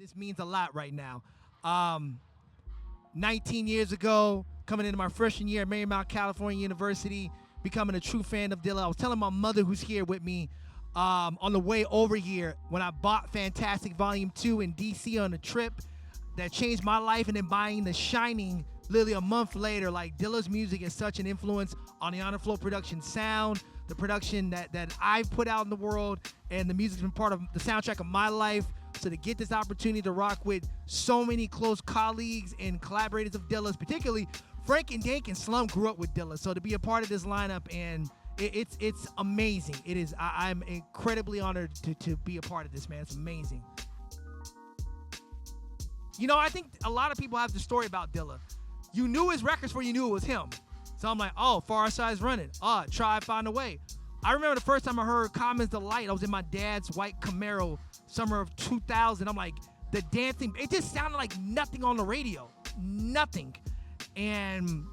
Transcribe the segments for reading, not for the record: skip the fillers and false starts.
This means a lot right now. 19 years ago, coming into my freshman year at Marymount California University, becoming a true fan of Dilla. I was telling my mother, who's here with me, on the way over here when I bought Fantastic Volume 2 in DC on a trip that changed my life, and then buying The Shining literally a month later. Like, Dilla's music is such an influence on the On the Flow production sound, the production that I've put out in the world, and the music's been part of the soundtrack of my life. So to get this opportunity to rock with so many close colleagues and collaborators of Dilla's, particularly Frank and Dank and Slum grew up with Dilla. So to be a part of this lineup, and it's amazing. It is. I'm incredibly honored to be a part of this, man. It's amazing. You know, I think a lot of people have the story about Dilla. You knew his records before you knew it was him. So I'm like, oh, Far Side's running. Try Find a Way. I remember the first time I heard Common's Delight. I was in my dad's white Camaro, summer of 2000. I'm like, the dancing, it just sounded like nothing on the radio. Nothing. And,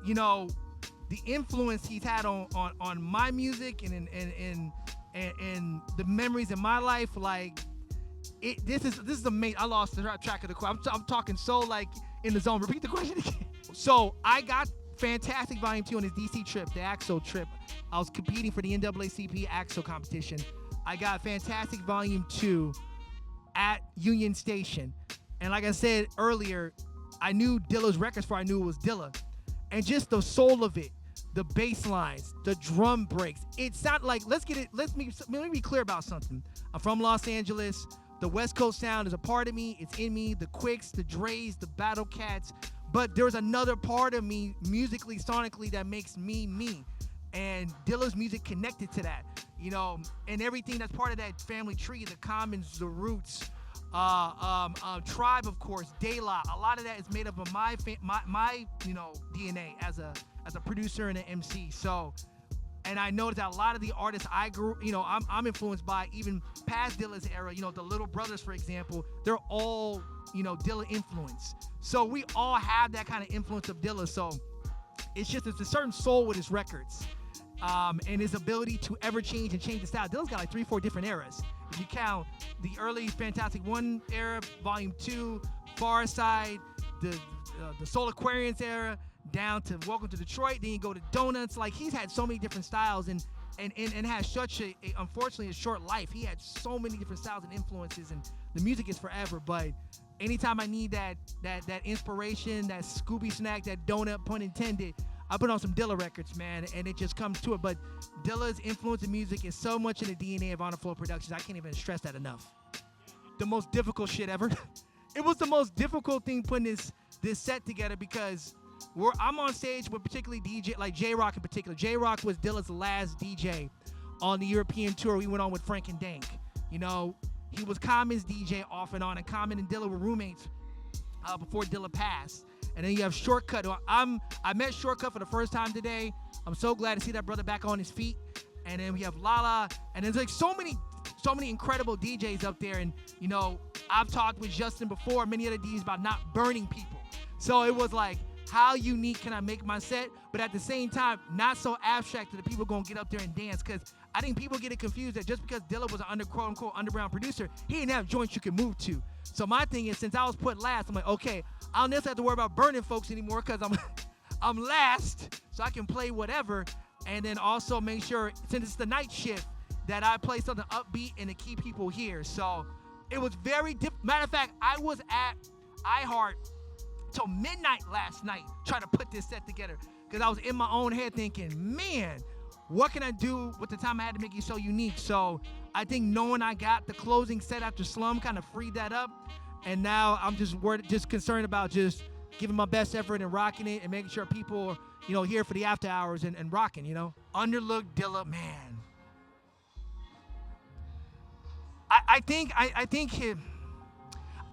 you know, the influence he's had on my music and the memories in my life, like, this is amazing. I lost the track of the question. I'm talking so, like, in the zone. Repeat the question again. So I got Fantastic Volume 2 on his DC trip, the AXO trip. I was competing for the NAACP AXO competition. I got Fantastic Volume 2 at Union Station. And like I said earlier, I knew Dilla's records before I knew it was Dilla. And just the soul of it, the bass lines, the drum breaks. It sounded like, let me be clear about something. I'm from Los Angeles. The West Coast sound is a part of me. It's in me. The Quicks, the Dre's, the Battle Cats. But there's another part of me, musically, sonically, that makes me me. And Dilla's music connected to that, you know, and everything that's part of that family tree, the Commons, the Roots, Tribe, of course, Dayla. A lot of that is made up of my you know, DNA as a producer and an MC. So, and I noticed that a lot of the artists I grew, you know, I'm influenced by, even past Dilla's era. You know, the Little Brothers, for example, they're all, you know, Dilla influence. So we all have that kind of influence of Dilla. So it's just, it's a certain soul with his records. And his ability to ever change and change the style. Dilla's got like 3-4 different eras. If you count the early Fantastic 1 era, Volume 2, Far Side, the Soul Aquarians era, down to Welcome to Detroit, then you go to Donuts. Like, he's had so many different styles and has such unfortunately, a short life. He had so many different styles and influences, and the music is forever. But anytime I need that inspiration, that Scooby snack, that donut, pun intended, I put on some Dilla records, man, and it just comes to it. But Dilla's influence in music is so much in the DNA of On the Flow Productions. I can't even stress that enough. The most difficult shit ever. It was the most difficult thing putting this set together, because I'm on stage with particularly DJ, like J-Rock in particular. J-Rock was Dilla's last DJ on the European tour we went on with Frank and Dank. You know, he was Common's DJ off and on, and Common and Dilla were roommates before Dilla passed. And then you have Shortcut. I met Shortcut for the first time today. I'm so glad to see that brother back on his feet. And then we have Lala. And there's like so many incredible DJs up there. And, you know, I've talked with Justin before, many other DJs, about not burning people. So it was like, how unique can I make my set? But at the same time, not so abstract that the people going to get up there and dance. Because I think people get it confused that just because Dilla was an quote-unquote underground producer, he didn't have joints you could move to. So my thing is, since I was put last, I'm like, okay, I don't necessarily have to worry about burning folks anymore, because I'm last, so I can play whatever. And then also make sure, since it's the night shift, that I play something upbeat and to keep people here. So it was very different. Matter of fact, I was at iHeart till midnight last night trying to put this set together, because I was in my own head thinking, man, what can I do with the time I had to make it so unique? So I think knowing I got the closing set after Slum kind of freed that up. And now I'm just concerned about just giving my best effort and rocking it and making sure people are, you know, here for the after hours and rocking, you know. Underlooked Dilla, man. I think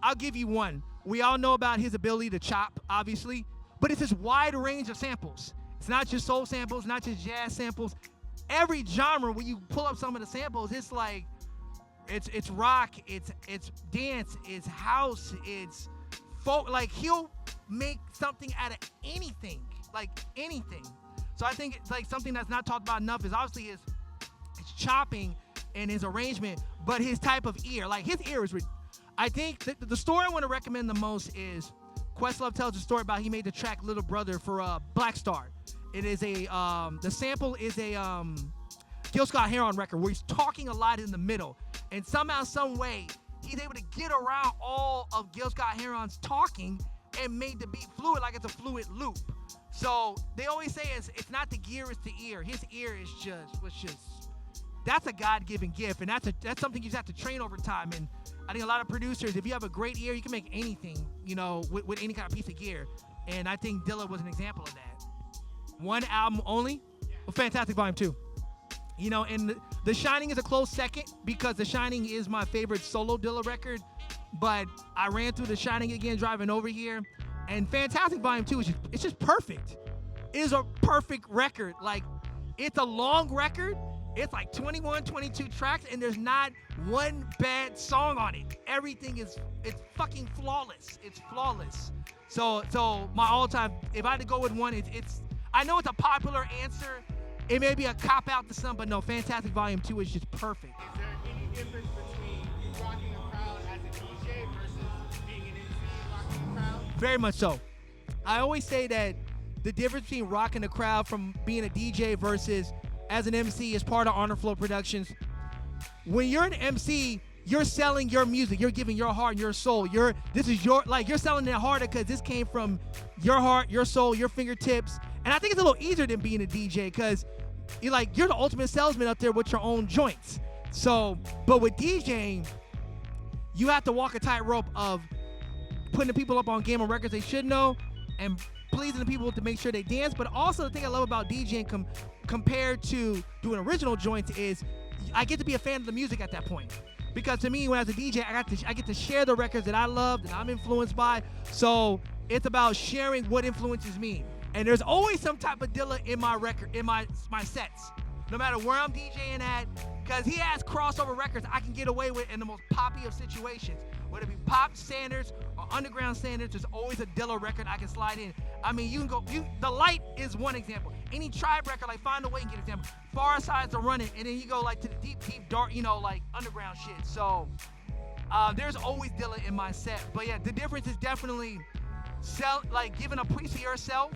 I'll give you one. We all know about his ability to chop, obviously, but it's this wide range of samples. It's not just soul samples, not just jazz samples. Every genre, when you pull up some of the samples, it's like, it's rock, it's dance, it's house, it's folk. Like, he'll make something out of anything, like anything. So I think it's like something that's not talked about enough is obviously his chopping and his arrangement, but his type of ear. Like, his ear is I think the story I want to recommend the most is Questlove tells a story about he made the track Little Brother for Black Star. It is a the sample is a Gil Scott Heron record where he's talking a lot in the middle, and somehow, some way, he's able to get around all of Gil Scott Heron's talking and made the beat fluid, like it's a fluid loop. So they always say it's not the gear, it's the ear. His ear is just that's a God-given gift, and that's something you just have to train over time. And I think a lot of producers, if you have a great ear, you can make anything, with any kind of piece of gear. And I think Dilla was an example of that. One album only, well, Fantastic Volume 2. And The Shining is a close second because The Shining is my favorite solo Dilla record. But I ran through The Shining again driving over here, and Fantastic Volume 2 it's just perfect. It is a perfect record. Like, it's a long record. It's like 21, 22 tracks, and there's not one bad song on it. Everything it's fucking flawless. It's flawless. So my all-time, if I had to go with one, it's I know it's a popular answer. It may be a cop-out to some, but no, Fantastic Volume 2 is just perfect. Is there any difference between you rocking a crowd as a DJ versus being an MC rocking a crowd? Very much so. I always say that the difference between rocking the crowd from being a DJ versus as an MC is part of Honor Flow Productions. When you're an MC, you're selling your music. You're giving your heart and your soul. You're selling it harder because this came from your heart, your soul, your fingertips. And I think it's a little easier than being a DJ because you're the ultimate salesman up there with your own joints. So, but with DJing, you have to walk a tightrope of putting the people up on game of records they should know and pleasing the people to make sure they dance. But also the thing I love about DJing compared to doing original joints is I get to be a fan of the music at that point. Because to me, when I was a DJ, I get to share the records that I love, that I'm influenced by. So it's about sharing what influences me. And there's always some type of Dilla in my record, in my sets, no matter where I'm DJing at, because he has crossover records I can get away with in the most poppy of situations. Whether it be pop standards or underground standards, there's always a Dilla record I can slide in. I mean, you can go, The Light is one example. Any Tribe record, like Find a Way, and get an example. Far Side's a Running, and then you go to the deep, dark, underground shit. So there's always Dilla in my set. But yeah, the difference is definitely giving a piece of yourself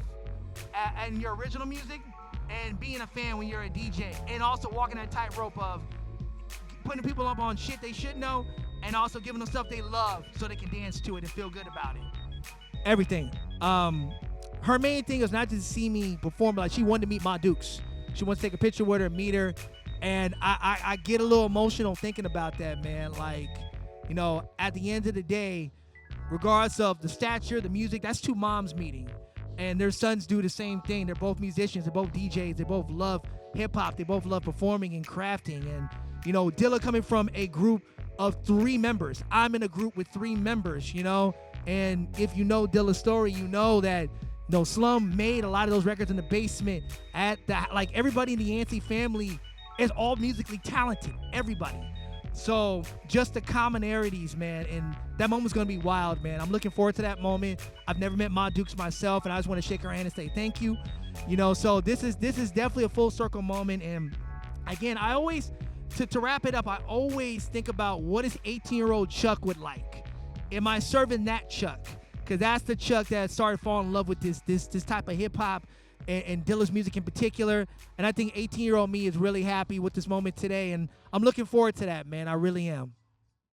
and your original music, and being a fan when you're a DJ, and also walking that tightrope of putting people up on shit they should know, and also giving them stuff they love so they can dance to it and feel good about it. Everything. Her main thing is not just to see me perform, but she wanted to meet Ma Dukes. She wants to take a picture with her, meet her, and I get a little emotional thinking about that, man. At the end of the day, regardless of the stature, the music, that's two moms meeting. And their sons do the same thing. They're both musicians. They're both DJs. They both love hip-hop. They both love performing and crafting. And, Dilla coming from a group of 3 members. I'm in a group with 3 members, And if you know Dilla's story, you know that, Slum made a lot of those records in the basement everybody in the Yancey family is all musically talented. Everybody. So just the commonalities, man, and that moment's gonna be wild, man. I'm looking forward to that moment. I've never met Ma Dukes myself, and I just want to shake her hand and say thank you. So this is definitely a full circle moment. And again, I always to wrap it up, I always think about what is 18-year-old Chuck would like. Am I serving that Chuck? Because that's the Chuck that started falling in love with this type of hip hop and Dilla's music in particular. And I think 18-year-old me is really happy with this moment today, and I'm looking forward to that, man. I really am.